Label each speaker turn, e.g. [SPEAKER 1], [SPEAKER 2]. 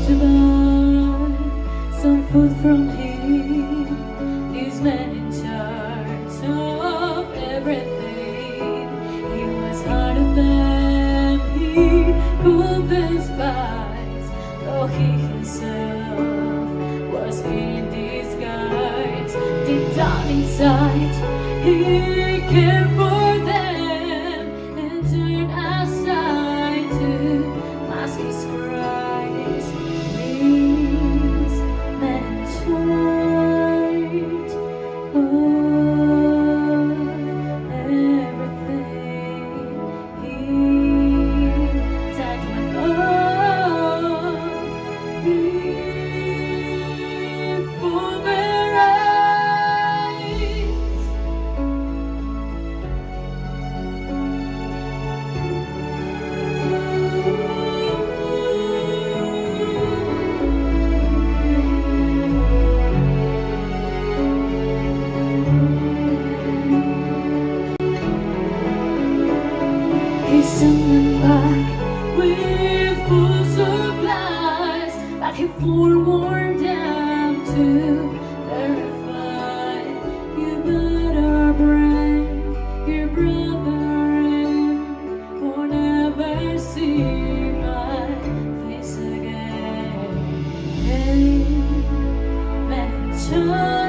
[SPEAKER 1] To buy some food from him, this man in charge of everything. He was harder than he could despise, though he himself was in disguise. Deep down inside, he cared for them and turned aside to mask his cries. He sent them back with full supplies, but he forewarned them to verify. You better bring your brother in, or never see my face again. Hey, man in charge.